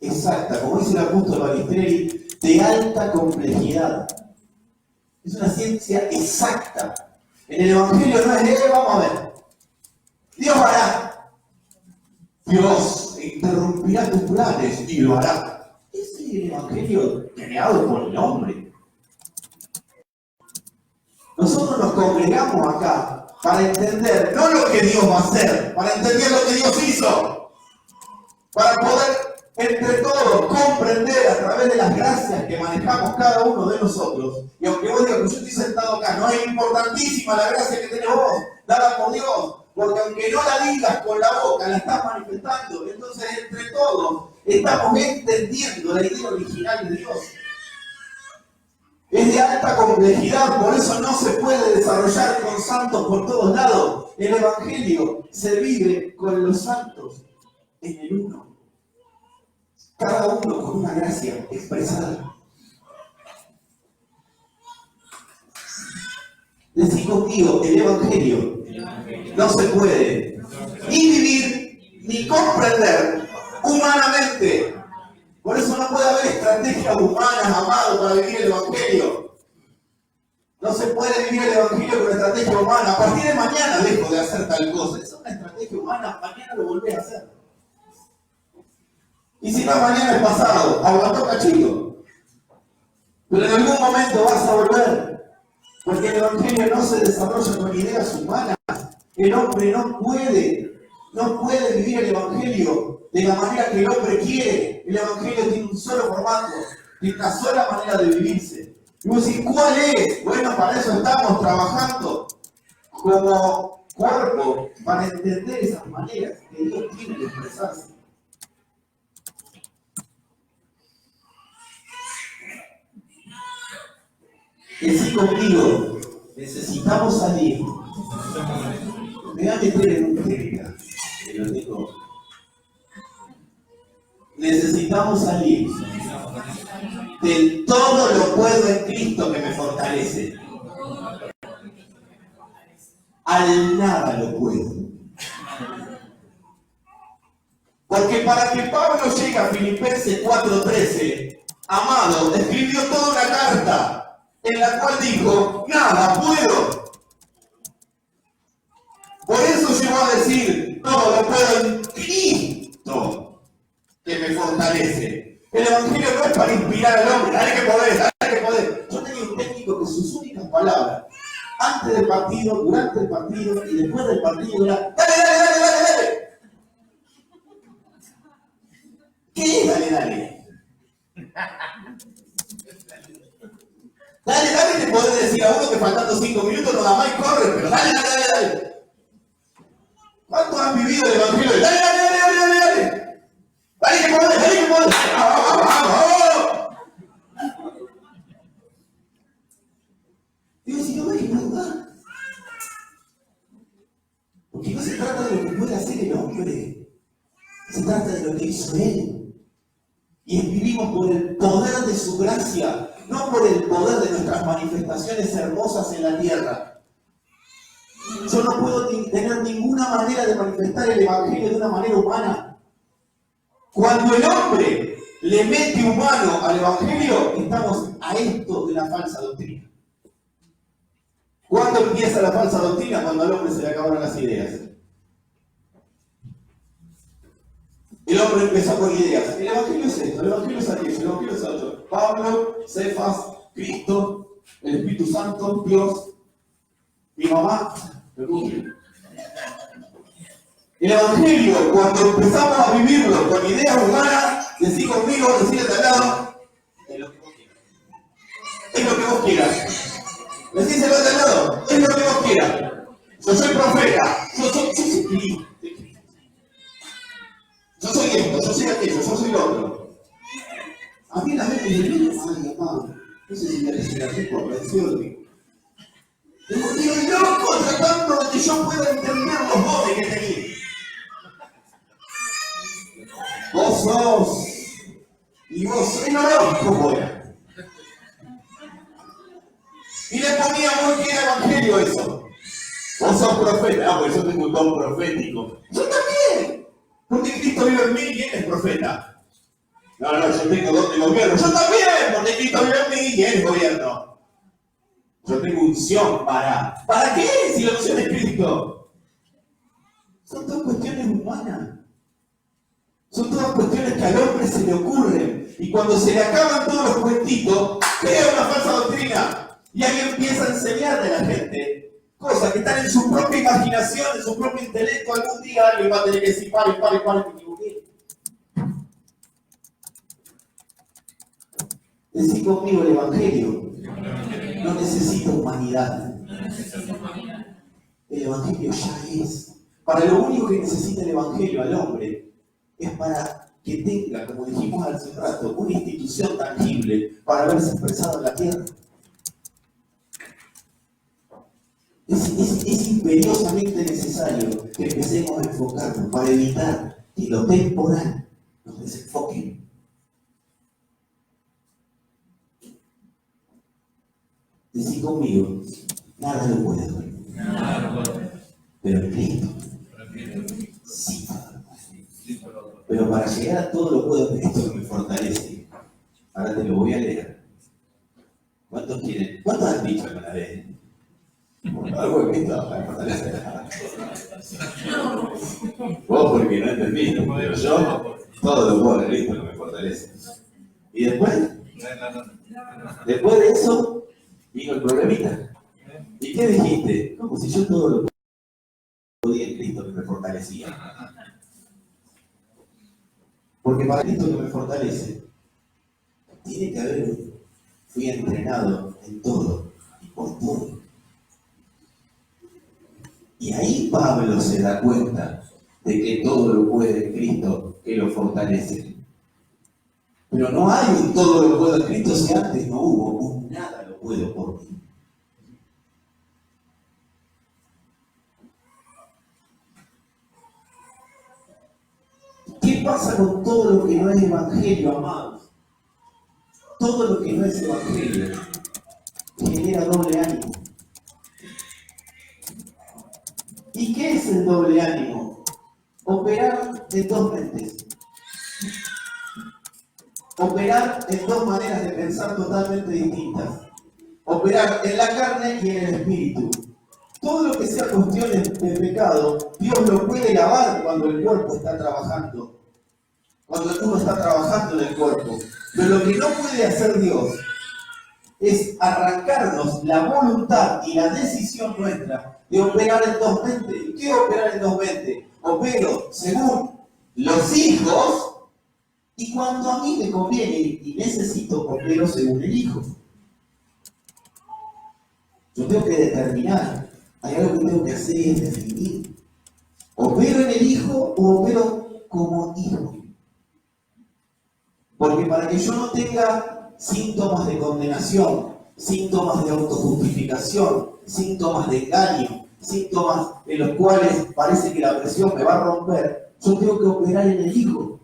exacta, como dice el apóstol Balistreri, de alta complejidad. Es una ciencia exacta. En el evangelio no es, vamos a ver, Dios hará. Dios interrumpirá tus planes y lo hará. Ese es el evangelio creado por el hombre. Nosotros nos congregamos acá para entender no lo que Dios va a hacer, para entender lo que Dios hizo, para poder entre todos comprender a través de las gracias que manejamos cada uno de nosotros. Y aunque vos digas que yo estoy sentado acá, no es importantísima la gracia que tenés vos, dada por Dios, porque aunque no la digas con la boca, la estás manifestando. Entonces entre todos estamos entendiendo la idea original de Dios. Es de alta complejidad, por eso no se puede desarrollar con santos por todos lados. El evangelio se vive con los santos en el uno. Cada uno con una gracia expresada. Decí conmigo, el evangelio no se puede ni vivir ni comprender humanamente. Por eso no puede haber estrategias humanas, amados, para vivir el evangelio. No se puede vivir el evangelio con estrategia humana. A partir de mañana dejo de hacer tal cosa. Esa es una estrategia humana, mañana lo volvés a hacer. Y si no, mañana es pasado, aguantó cachito. Pero en algún momento vas a volver. Porque el evangelio no se desarrolla con ideas humanas. El hombre no puede vivir el evangelio de la manera que el hombre quiere. El evangelio tiene un solo formato, tiene una sola manera de vivirse. Y vos decís, ¿cuál es? Bueno, para eso estamos trabajando como cuerpo, para entender esas maneras que Dios tiene de expresarse. Decí conmigo, necesitamos salir. Me voy a meter en un tema, que lo tengo. Necesitamos salir del todo lo puedo en Cristo que me fortalece. Al nada lo puedo. Porque para que Pablo llegue a Filipenses 4:13, amado, escribió toda una carta en la cual dijo, nada puedo. Por eso llegó a decir, todo lo puedo en Cristo que me fortalece. El evangelio no es para inspirar al hombre, dale que podés, dale que podés. Yo tenía un técnico que sus únicas palabras, antes del partido, durante el partido y después del partido, era, dale, dale, dale, dale, dale. ¿Qué es dale, dale? Dale, dale, te podés decir a uno que faltando 5 minutos no da más y corre, pero dale, dale, dale, dale. ¿Cuántos han vivido el evangelio? Dale, dale, dale, dale, dale, dale. Dale que podés, dale que podés. ¡Vamos, vamos, vamos! Digo, si no ves que no da. Porque no se trata de lo que puede hacer el hombre. Se trata de lo que hizo él. Y vivimos por el poder de su gracia, no por el poder de nuestras manifestaciones hermosas en la tierra. Yo no puedo tener ninguna manera de manifestar el evangelio de una manera humana. Cuando el hombre le mete humano al evangelio, estamos a esto de la falsa doctrina. ¿Cuándo empieza la falsa doctrina? Cuando al hombre se le acabaron las ideas. El hombre empezó con ideas. El evangelio es esto, el evangelio es aquello, el evangelio es otro. Pablo, Cefas, Cristo, el Espíritu Santo, Dios, mi mamá, me cumple. El evangelio, cuando empezamos a vivirlo con ideas humanas, decí conmigo, decí de al lado, es lo que vos quieras. Es lo que vos quieras. Decíselo de al lado, es lo que vos quieras. Yo soy profeta, yo soy Cristo. Yo soy esto, yo soy aquello, yo soy lo otro. A mí la gente me dice, ay, mamá, no sé si me decía así por convención. Digo, loco, tratando de que yo pueda entender los dones que tenía. Vos sos, y vos sos, no veo cómo era. Y le ponía muy bien evangelio eso. Vos sos profeta, ah, pues yo tengo un don profético. Yo también. Porque Cristo vive en mí y Él es profeta. No, yo tengo don de gobierno. Yo también, porque Cristo vive en mí y Él es gobierno. Yo tengo unción para... ¿Para qué? Si la unción es Cristo. Son todas cuestiones humanas. Son todas cuestiones que al hombre se le ocurren. Y cuando se le acaban todos los cuentitos, crea una falsa doctrina. Y ahí empieza a enseñarle a la gente cosas que están en su propia imaginación, en su propio intelecto. Algún día alguien va a tener que decir, pare, me equivoqué. Decí conmigo el evangelio. No necesita humanidad. El evangelio ya es. Para lo único que necesita el evangelio al hombre es para que tenga, como dijimos hace un rato, una institución tangible para verse expresado en la tierra. Es imperiosamente necesario que empecemos a enfocarnos para evitar que lo temporal nos desenfoque. Decí conmigo, nada lo puedo. Pero en Cristo, sí. Pero para llegar a todo lo puedo en Cristo que me fortalece. Ahora te lo voy a leer. ¿Cuántos quieren? ¿Cuántos han dicho alguna vez? Algo de Cristo me fortalece. Vos porque no entendiste, pero yo todo lo puedo en Cristo que me fortalece. ¿Y después? Después de eso, vino el problemita. ¿Y qué dijiste? Como si yo todo lo podía en Cristo que me fortalecía. Porque para Cristo que me fortalece, tiene que haber, fui entrenado en todo y por todo. Y ahí Pablo se da cuenta de que todo lo puede en Cristo que lo fortalece. Pero no hay un todo lo puedo en Cristo si antes no hubo un nada lo puedo por mí. ¿Qué pasa con todo lo que no es evangelio, amados? Todo lo que no es evangelio genera doble ánimo. ¿Y qué es el doble ánimo? Operar en dos mentes. Operar en dos maneras de pensar totalmente distintas. Operar en la carne y en el espíritu. Todo lo que sea cuestiones de pecado, Dios lo puede lavar cuando el cuerpo está trabajando. Cuando uno está trabajando en el cuerpo. Pero lo que no puede hacer Dios es arrancarnos la voluntad y la decisión nuestra de operar en dos mentes. ¿Y qué operar en dos mentes? Opero según los hijos y cuando a mí me conviene y necesito, opero según el hijo. Yo tengo que determinar. Hay algo que tengo que hacer y es definir. ¿Opero en el hijo o opero como hijo? Porque para que yo no tenga síntomas de condenación, síntomas de autojustificación, síntomas de engaño, síntomas en los cuales parece que la presión me va a romper, yo tengo que operar en el hijo.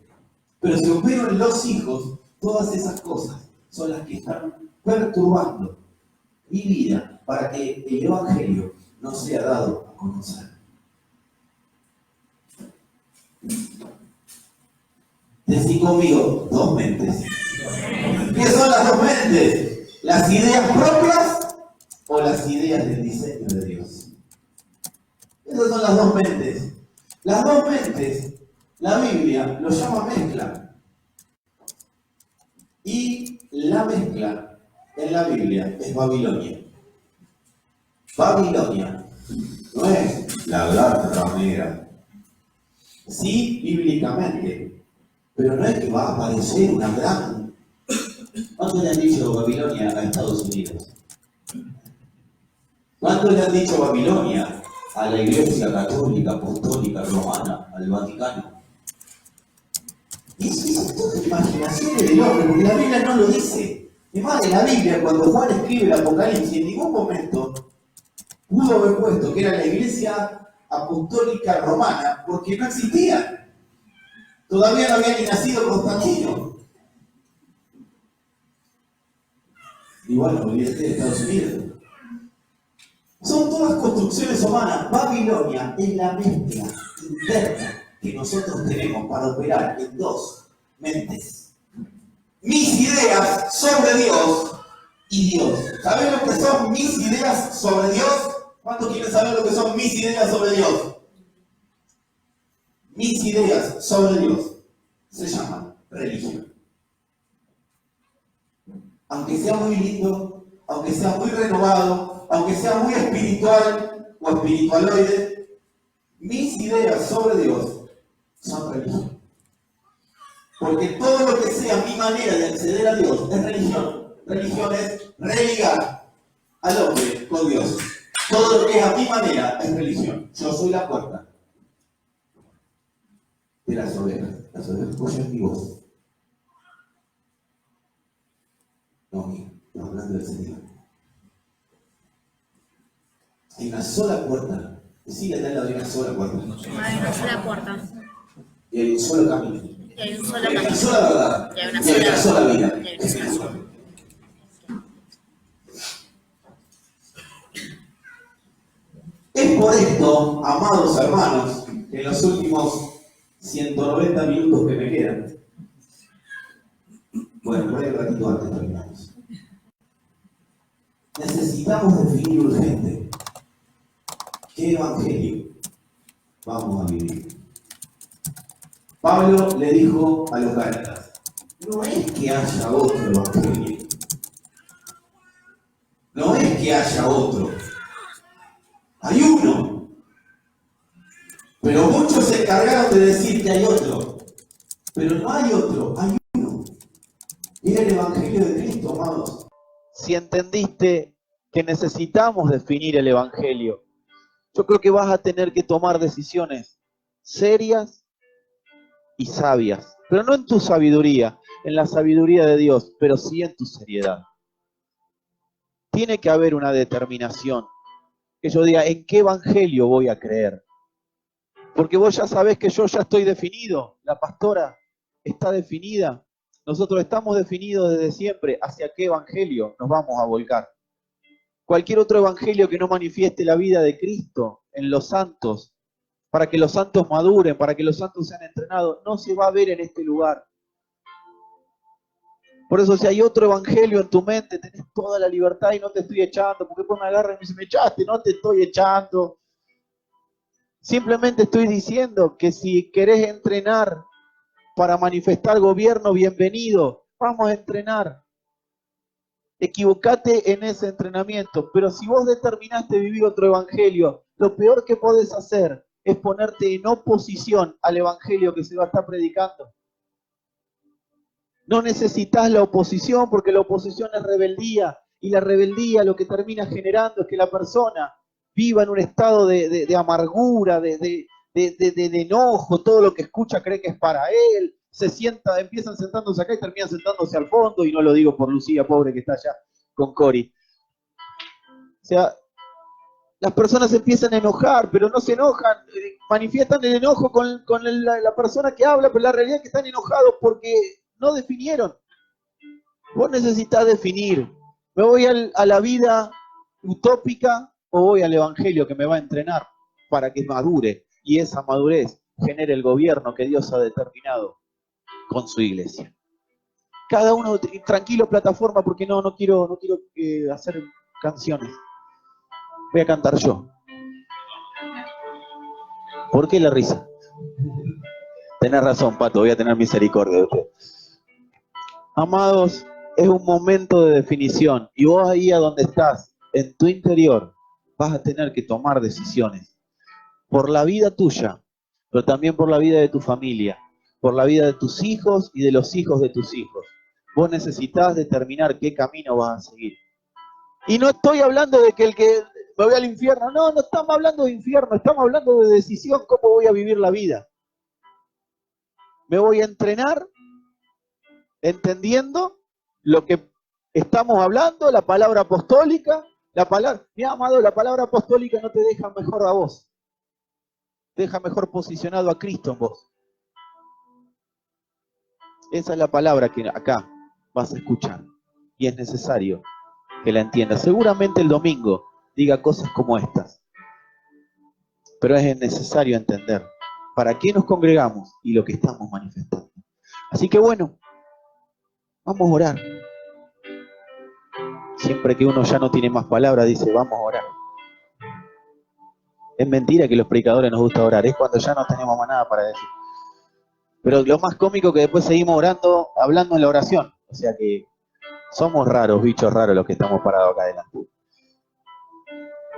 Pero si opero en los hijos, todas esas cosas son las que están perturbando mi vida para que el evangelio no sea dado a conocer. Decí conmigo, dos mentes. ¿Qué son las dos mentes? ¿Las ideas propias o las las ideas del diseño de Dios. Esas son las dos mentes. Las dos mentes, la Biblia lo llama mezcla. Y la mezcla en la Biblia es Babilonia. Babilonia no es la gran ramera. Sí, bíblicamente, pero no es que va a aparecer una gran... ¿Cuánto le han dicho Babilonia a Estados Unidos? ¿Cuánto le han dicho Babilonia a la Iglesia Católica, Apostólica, Romana, al Vaticano? Eso es toda imaginación del hombre, porque la Biblia no lo dice. Es más, en la Biblia, cuando Juan escribe el Apocalipsis, en ningún momento pudo haber puesto que era la Iglesia Apostólica Romana, porque no existía. Todavía no había ni nacido Constantino. Y bueno, olvídate de Estados Unidos. Son todas construcciones humanas. Babilonia es la mezcla interna que nosotros tenemos para operar en dos mentes. Mis ideas sobre Dios y Dios. ¿Saben lo que son mis ideas sobre Dios? ¿Cuántos quieren saber lo que son mis ideas sobre Dios? Mis ideas sobre Dios se llaman religión. Aunque sea muy lindo, aunque sea muy renovado, aunque sea muy espiritual o espiritualoide, mis ideas sobre Dios son religión. Porque todo lo que sea mi manera de acceder a Dios es religión. Religión es religar al hombre con Dios. Todo lo que es a mi manera es religión. Yo soy la puerta de las ovejas. Las ovejas oyen mi voz. No, mío, no hablando del Señor. Hay una sola puerta. Sigue al lado de una sola puerta. Hay una sola puerta. Y hay un solo camino. Y hay un solo Y hay una camino. sola verdad. Y hay una Y hay una sola vida. Y hay una sola vida. Es por esto, amados hermanos, que en los últimos 190 minutos que me quedan, bueno, por ahí un ratito antes terminamos, necesitamos definir urgente qué evangelio vamos a vivir. Pablo le dijo a los gálatas, no es que haya otro evangelio, no es que haya otro, hay uno. Pero muchos se encargaron de decir que hay otro. Pero no hay otro, hay uno. Y es el Evangelio de Cristo, amados. Si entendiste que necesitamos definir el Evangelio, yo creo que vas a tener que tomar decisiones serias y sabias. Pero no en tu sabiduría, en la sabiduría de Dios, pero sí en tu seriedad. Tiene que haber una determinación. Que yo diga, ¿en qué evangelio voy a creer? Porque vos ya sabés que yo ya estoy definido, la pastora está definida, nosotros estamos definidos desde siempre hacia qué evangelio nos vamos a volcar. Cualquier otro evangelio que no manifieste la vida de Cristo en los santos, para que los santos maduren, para que los santos sean entrenados, no se va a ver en este lugar. Por eso si hay otro evangelio en tu mente, tenés toda la libertad y no te estoy echando, porque después me agarran y me dicen, me echaste, no te estoy echando. Simplemente estoy diciendo que si querés entrenar para manifestar gobierno, bienvenido, vamos a entrenar. Equivocate en ese entrenamiento, pero si vos determinaste vivir otro evangelio, lo peor que podés hacer es ponerte en oposición al evangelio que se va a estar predicando. No necesitas la oposición porque la oposición es rebeldía y la rebeldía lo que termina generando es que la persona viva en un estado de amargura, de enojo, todo lo que escucha cree que es para él, empiezan sentándose acá y terminan sentándose al fondo, y no lo digo por Lucía, pobre que está allá con Cori. O sea, las personas empiezan a enojar, pero no se enojan, manifiestan el enojo con la persona que habla, pero la realidad es que están enojados porque no definieron. Vos necesitas definir, ¿me voy a la vida utópica o voy al evangelio que me va a entrenar para que madure? Y esa madurez genere el gobierno que Dios ha determinado con su iglesia. Cada uno, tranquilo plataforma, porque no quiero hacer canciones. Voy a cantar yo. ¿Por qué la risa? Tenés razón, Pato, voy a tener misericordia de usted. Amados, es un momento de definición. Y vos ahí a donde estás, en tu interior, vas a tener que tomar decisiones. Por la vida tuya, pero también por la vida de tu familia, por la vida de tus hijos y de los hijos de tus hijos. Vos necesitas determinar qué camino vas a seguir. Y no estoy hablando de que el que me voy al infierno, no estamos hablando de infierno, estamos hablando de decisión, cómo voy a vivir la vida. Me voy a entrenar entendiendo lo que estamos hablando, la palabra apostólica, mira, amado, la palabra apostólica no te deja mejor a vos, te deja mejor posicionado a Cristo en vos. Esa es la palabra que acá vas a escuchar y es necesario que la entiendas. Seguramente el domingo diga cosas como estas, pero es necesario entender para qué nos congregamos y lo que estamos manifestando. Así que bueno, vamos a orar. Siempre que uno ya no tiene más palabras, dice, vamos a orar. Es mentira que los predicadores nos gusta orar, es cuando ya no tenemos más nada para decir. Pero lo más cómico es que después seguimos orando, hablando en la oración. O sea que somos raros, bichos raros los que estamos parados acá adelante.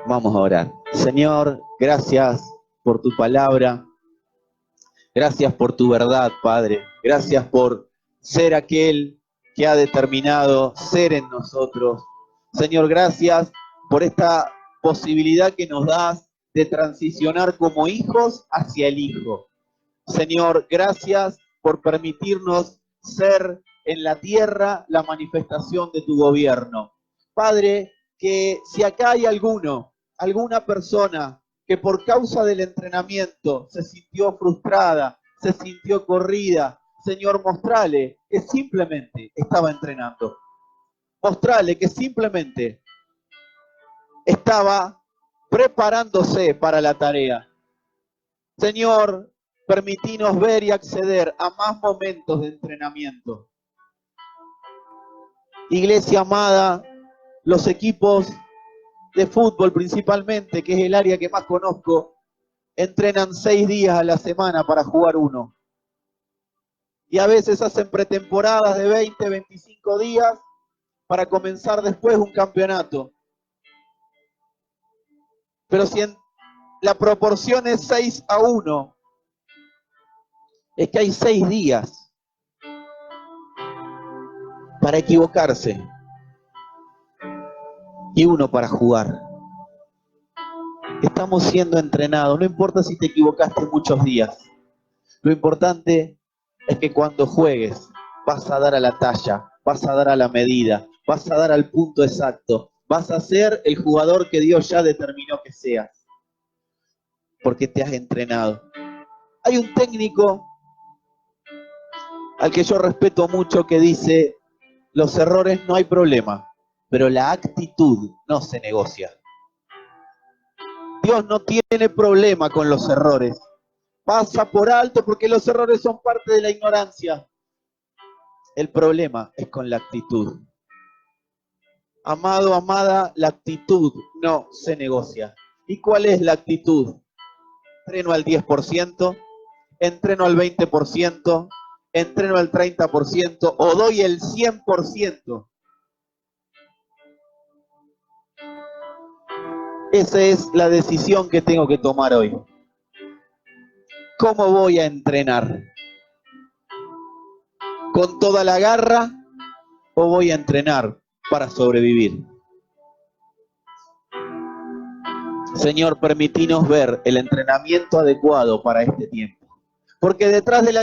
Vamos a orar. Señor, gracias por tu palabra. Gracias por tu verdad, Padre. Gracias por ser aquel que ha determinado ser en nosotros. Señor, gracias por esta posibilidad que nos das de transicionar como hijos hacia el Hijo. Señor, gracias por permitirnos ser en la tierra la manifestación de tu gobierno. Padre, que si acá hay alguna persona que por causa del entrenamiento se sintió frustrada, se sintió corrida, Señor, mostrale que simplemente estaba entrenando. Mostrale que simplemente estaba preparándose para la tarea. Señor, permitinos ver y acceder a más momentos de entrenamiento. Iglesia amada, los equipos de fútbol principalmente, que es el área que más conozco, entrenan 6 días a la semana para jugar uno. Y a veces hacen pretemporadas de 20, 25 días para comenzar después un campeonato. Pero si la proporción es 6-1, es que hay 6 días para equivocarse y uno para jugar. Estamos siendo entrenados, no importa si te equivocaste muchos días. Lo importante es que cuando juegues vas a dar a la talla, vas a dar a la medida, vas a dar al punto exacto, vas a ser el jugador que Dios ya determinó que seas, porque te has entrenado. Hay un técnico al que yo respeto mucho que dice, los errores no hay problema, pero la actitud no se negocia. Dios no tiene problema con los errores. Pasa por alto porque los errores son parte de la ignorancia. El problema es con la actitud. Amado, amada, la actitud no se negocia. ¿Y cuál es la actitud? Entreno al 10%, entreno al 20%, entreno al 30% o doy el 100%. Esa es la decisión que tengo que tomar hoy. ¿Cómo voy a entrenar? ¿Con toda la garra o voy a entrenar para sobrevivir? Señor, permitinos ver el entrenamiento adecuado para este tiempo. Porque detrás del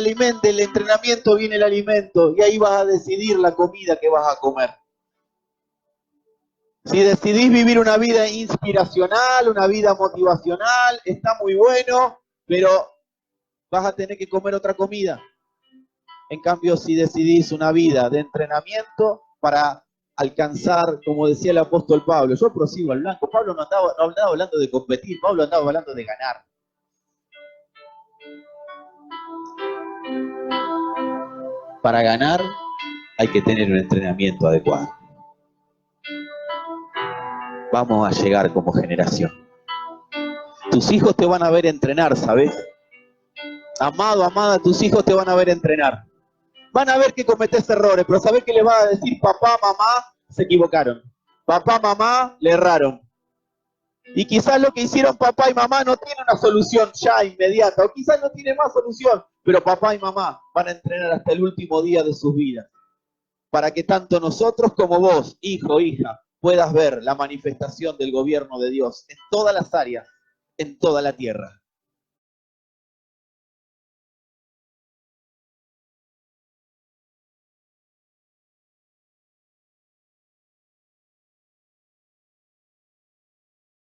entrenamiento viene el alimento y ahí vas a decidir la comida que vas a comer. Si decidís vivir una vida inspiracional, una vida motivacional, está muy bueno, pero vas a tener que comer otra comida. En cambio, si decidís una vida de entrenamiento para alcanzar, como decía el apóstol Pablo, yo prosigo al blanco. Pablo no andaba hablando de competir, Pablo andaba hablando de ganar. Para ganar hay que tener un entrenamiento adecuado. vamos a llegar como generación. Tus hijos te van a ver entrenar, ¿sabes? Amado, amada, tus hijos te van a ver entrenar. Van a ver que cometés errores, pero ¿sabés qué les va a decir? Papá, mamá, se equivocaron. Papá, mamá, le erraron. Y quizás lo que hicieron papá y mamá no tiene una solución ya inmediata, o quizás no tiene más solución, pero papá y mamá van a entrenar hasta el último día de sus vidas, para que tanto nosotros como vos, hijo, hija, puedas ver la manifestación del gobierno de Dios en todas las áreas, en toda la tierra.